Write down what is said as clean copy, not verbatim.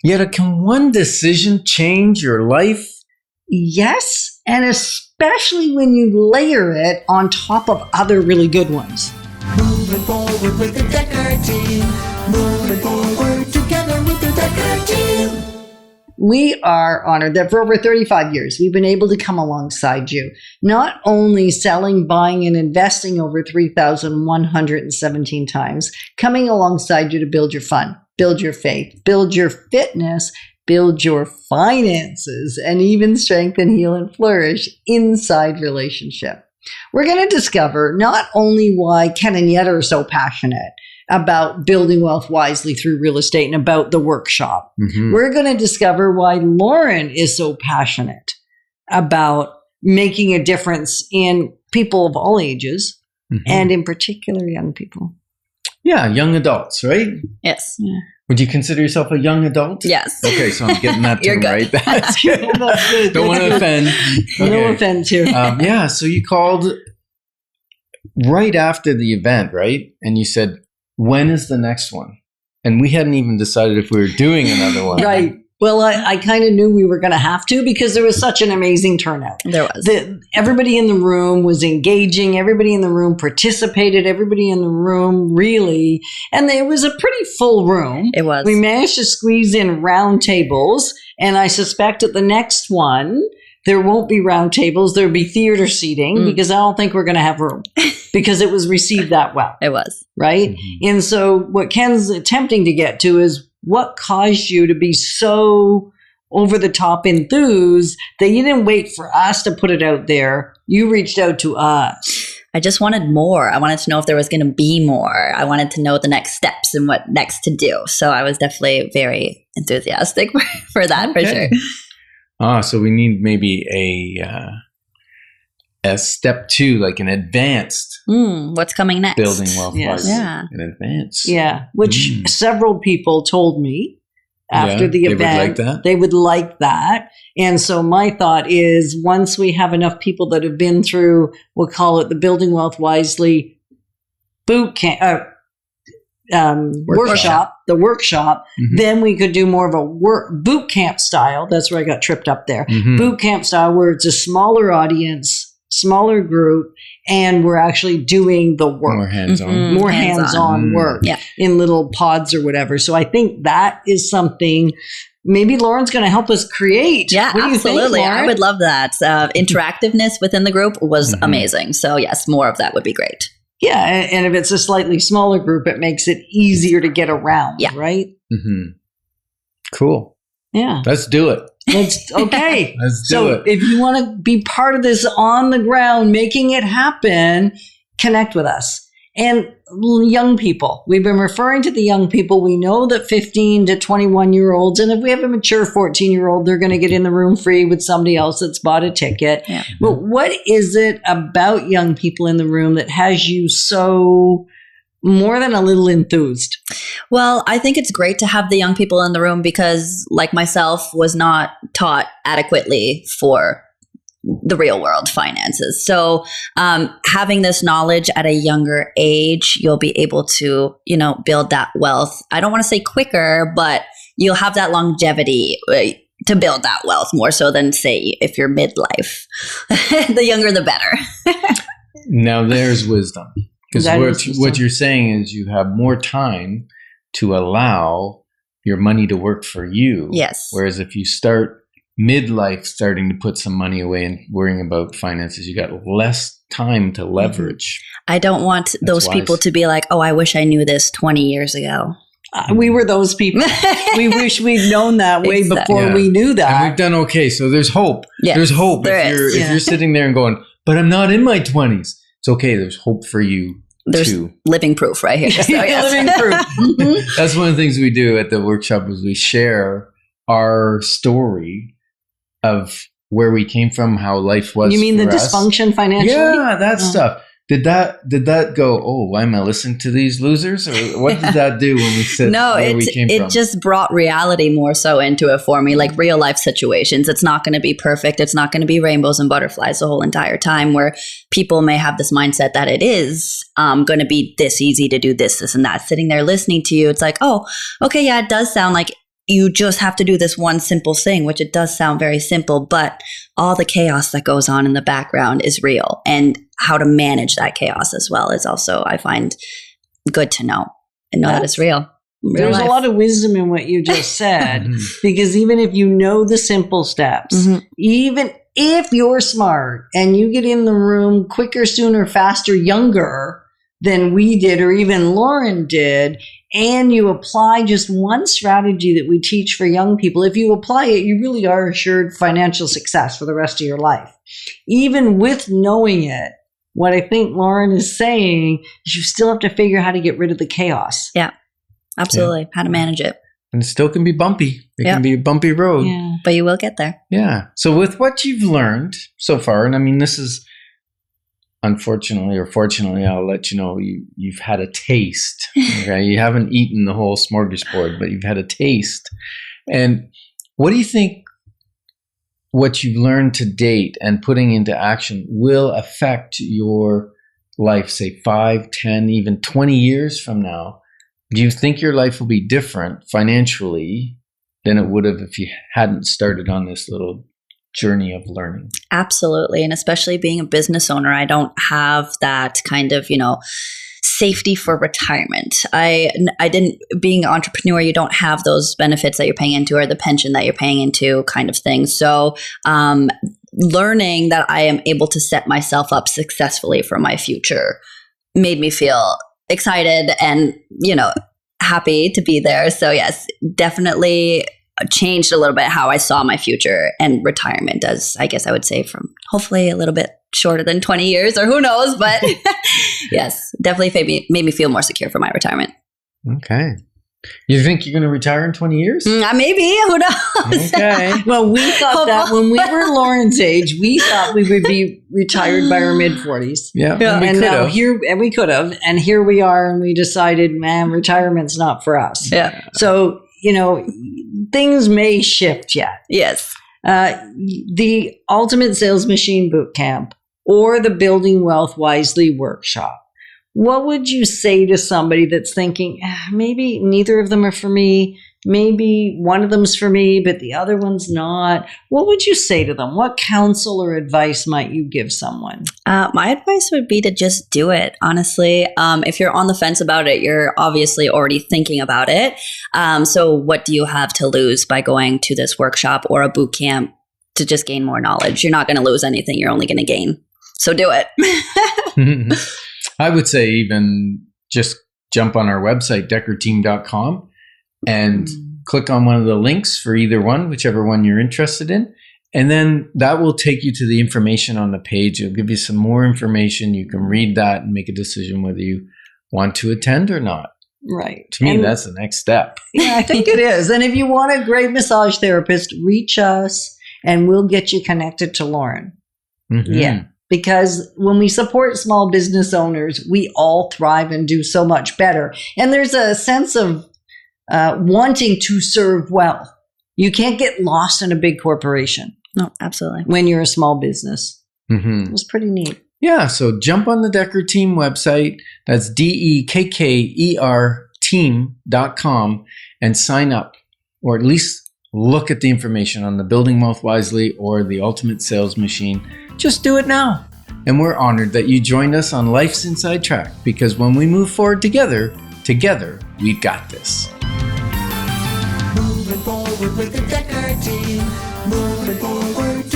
Yetta, can one decision change your life? Yes, and especially when you layer it on top of other really good ones. Moving forward with the Dekker Team. Moving forward together with the Dekker Team. We are honored that for over 35 years, we've been able to come alongside you, not only selling, buying, and investing over 3,117 times, coming alongside you to build your fun, build your faith, build your fitness, build your finances, and even strengthen, heal, and flourish inside relationship. We're going to discover not only why Ken and Yetta are so passionate about building wealth wisely through real estate and about the workshop. Mm-hmm. We're going to discover why Lauren is so passionate about making a difference in people of all ages, and in particular, young people. Yeah, young adults, right? Yes. Yeah. Would you consider yourself a young adult? Yes. Okay, so I'm getting that You're term good. right. That's good. That's good. Don't want to offend. Okay. No offense here. Yeah, so you called right after the event, right? And you said, when is the next one? And we hadn't even decided if we were doing another one. Right. Well, I kind of knew we were going to have to because there was such an amazing turnout. There was. Everybody in the room was engaging. Everybody in the room participated. Everybody in the room really. And it was a pretty full room. It was. We managed to squeeze in round tables. And I suspect at the next one, there won't be round tables. There'll be theater seating because I don't think we're going to have room because it was received that well. It was. Right? Mm-hmm. And so what Ken's attempting to get to is what caused you to be so over the top enthused that you didn't wait for us to put it out there. You reached out to us. I just wanted more. I wanted to know if there was going to be more. I wanted to know the next steps and what next to do. So I was definitely very enthusiastic for that, for sure. So we need maybe a step 2, like an advanced. What's coming next? Building wealth wisely. Yeah. An advance. Yeah. Which several people told me after the event. They would like that. And so my thought is once we have enough people that have been through, we'll call it the Building Wealth Wisely boot camp, workshop, then we could do more of a boot camp style. That's where I got tripped up there. Boot camp style where it's a smaller audience, smaller group, and we're actually doing the work. More hands-on. More hands-on work in little pods or whatever. So I think that is something maybe Lauren's going to help us create. Yeah, what absolutely. Do you think, Lauren? I would love that. Interactiveness within the group was amazing. So yes, more of that would be great. Yeah, and if it's a slightly smaller group, it makes it easier to get around, right? Cool. Yeah. Let's do it. Okay. Let's do it. If you want to be part of this on the ground, making it happen, connect with us. And young people, we've been referring to the young people. We know that 15 to 21-year-olds, and if we have a mature 14-year-old, they're going to get in the room free with somebody else that's bought a ticket. Yeah. But what is it about young people in the room that has you so more than a little enthused? Well, I think it's great to have the young people in the room because, like myself, was not taught adequately for the real world finances. So having this knowledge at a younger age, you'll be able to, build that wealth. I don't want to say quicker, but you'll have that longevity to build that wealth more so than, say, if you're midlife. The younger, the better. Now there's wisdom. Because what you're saying is you have more time to allow your money to work for you. Yes. Whereas if you start midlife starting to put some money away and worrying about finances, you got less time to leverage. I don't want those people to be like, oh, I wish I knew this 20 years ago. We were those people. We wish we'd known that way before we knew that. And we've done okay. So there's hope. Yes, there's hope. if you're sitting there and going, but I'm not in my 20s. It's okay. There's hope for you. There's living proof right here. So, yes. Living proof. That's one of the things we do at the workshop is we share our story of where we came from, how life was. You mean the dysfunction financially? Yeah, that stuff. Did that go, oh, why am I listening to these losers? Or what did that do when we said where we came from? It just brought reality more so into it for me, like real life situations. It's not going to be perfect. It's not going to be rainbows and butterflies the whole entire time, where people may have this mindset that it is going to be this easy to do this and that. Sitting there listening to you, it's like, oh, okay, yeah, it does sound like you just have to do this one simple thing, which it does sound very simple, but all the chaos that goes on in the background is real. And how to manage that chaos as well is also, I find, good to know and know that it's real. There's a lot of wisdom in what you just said, because even if you know the simple steps, even if you're smart and you get in the room quicker, sooner, faster, younger than we did, or even Lauren did, and you apply just one strategy that we teach for young people, if you apply it, you really are assured financial success for the rest of your life. Even with knowing it, what I think Lauren is saying is you still have to figure out how to get rid of the chaos. Yeah, absolutely. Yeah. How to manage it. And it still can be bumpy. It can be a bumpy road. Yeah, but you will get there. Yeah. So with what you've learned so far, and I mean, this is, unfortunately or fortunately, I'll let you know, you've had a taste. Okay? You haven't eaten the whole smorgasbord, but you've had a taste. And what do you think what you've learned to date and putting into action will affect your life, say 5, 10, even 20 years from now? Do you think your life will be different financially than it would have if you hadn't started on this little journey of learning? Absolutely. And especially being a business owner, I don't have that kind of, safety for retirement. Being an entrepreneur, you don't have those benefits that you're paying into or the pension that you're paying into kind of thing. So, learning that I am able to set myself up successfully for my future made me feel excited and, happy to be there. So yes, definitely changed a little bit how I saw my future and retirement, as I guess I would say, from hopefully a little bit shorter than 20 years or who knows, but yes, definitely made me feel more secure for my retirement. Okay. You think you're going to retire in 20 years? Maybe. Who knows? Okay. Well, we thought that when we were Lauren's age, we thought we would be retired by our mid-40s. Yeah. And now we could have. And here we are, and we decided, man, retirement's not for us. Yeah. So, things may shift yet. Yes. The Ultimate Sales Machine Bootcamp or the Building Wealth Wisely workshop. What would you say to somebody that's thinking, maybe neither of them are for me, maybe one of them's for me, but the other one's not? What would you say to them? What counsel or advice might you give someone? My advice would be to just do it, honestly. If you're on the fence about it, you're obviously already thinking about it. So what do you have to lose by going to this workshop or a boot camp to just gain more knowledge? You're not going to lose anything. You're only going to gain. So do it. I would say even just jump on our website, dekkerteam.com, and click on one of the links for either one, whichever one you're interested in. And then that will take you to the information on the page. It'll give you some more information. You can read that and make a decision whether you want to attend or not. Right. To me, that's the next step. Yeah, I think it is. And if you want a great massage therapist, reach us and we'll get you connected to Lauren. Mm-hmm. Yeah. Because when we support small business owners, we all thrive and do so much better. And there's a sense of wanting to serve well. You can't get lost in a big corporation. No, absolutely. When you're a small business. Mm-hmm. It was pretty neat. Yeah, so jump on the Dekker Team website. That's DEKKER team.com and sign up, or at least look at the information on the Building Wealth Wisely or the Ultimate Sales Machine. Just do it now. And we're honored that you joined us on Life's Inside Track, because when we move forward together, we've got this. Moving forward with the Dekker Team. Moving forward